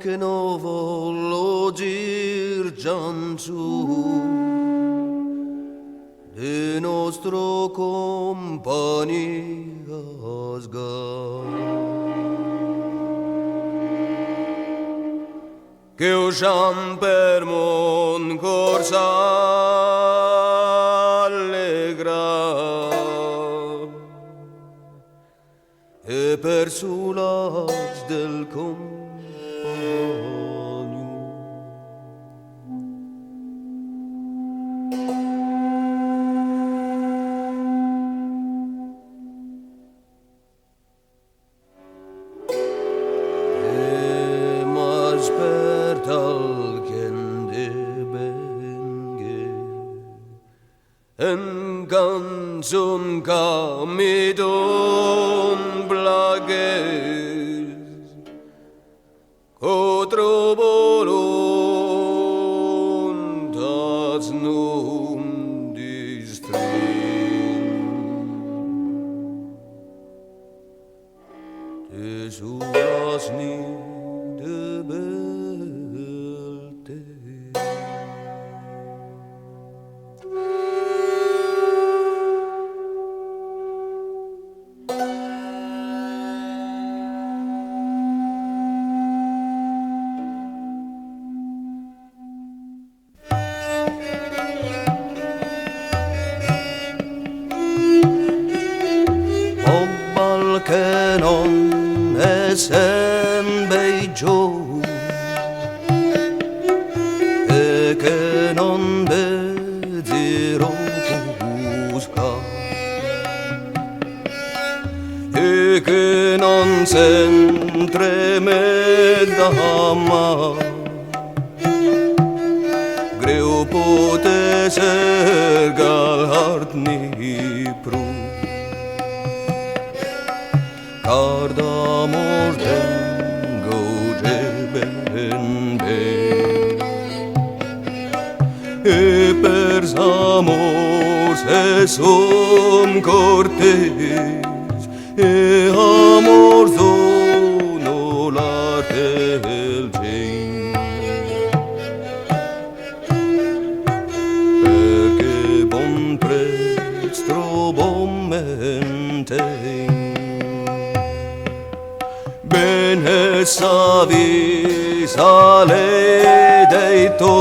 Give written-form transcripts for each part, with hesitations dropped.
che non voglio dir gianzu di nostro compagnia che usciam per mon corsa allegra e per sull'az del compagno. E m'aspetta alguien de bengue en canzun ca mi don blagues otro voluntas num distrin te suras ni de belte. Che non è sempre giù e che non desidero busca e che non sempre me da ma greu pote ser galhart ni pru Card amor tengo ben e per amor se som cortes e amor dono l'arte del gen perché bon prez trobom mente bene savi sale dei tu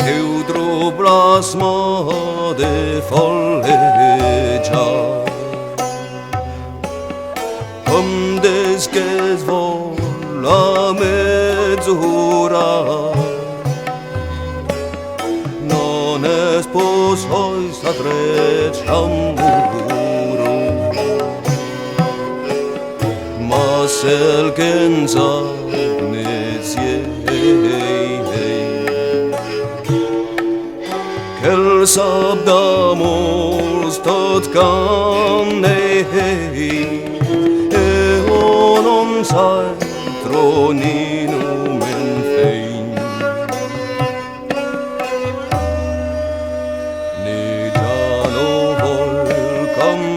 eudro plasma de folleggia com des che svola mezz'ora non è sposoi sa Marcel Genzanezie Quel sabdamos tot canne e o non sai tronino men fein Ni già no vol come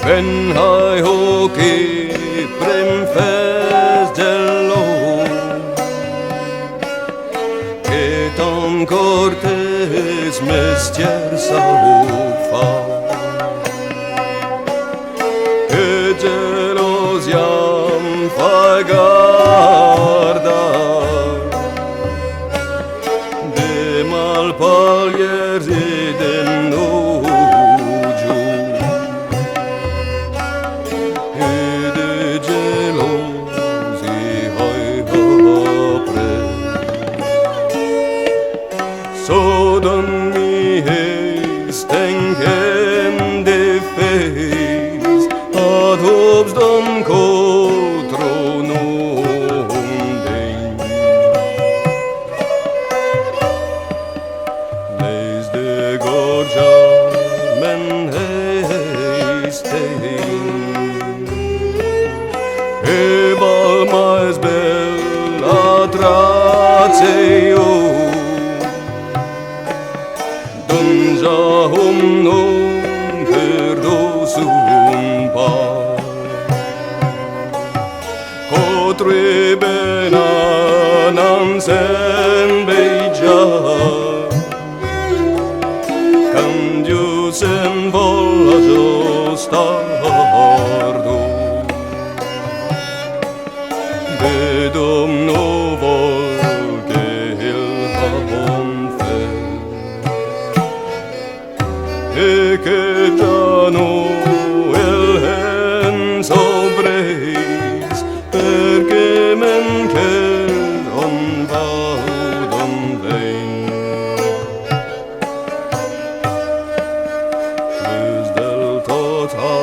Wenn hai hoki prim festgello che ton cortes mestier sa fa che gelosiam fai guarda de mal pagliers e del nuju Sodan mi denken de fees ad hobs dan contro non den Les de gorgia men heisten e val mais bella trazio Dunja hom non perdo su tribenan sen beja Candiusen vojo stardo Vedom novo e che già el hen sobreis perché men che on vaudon vein Luz del total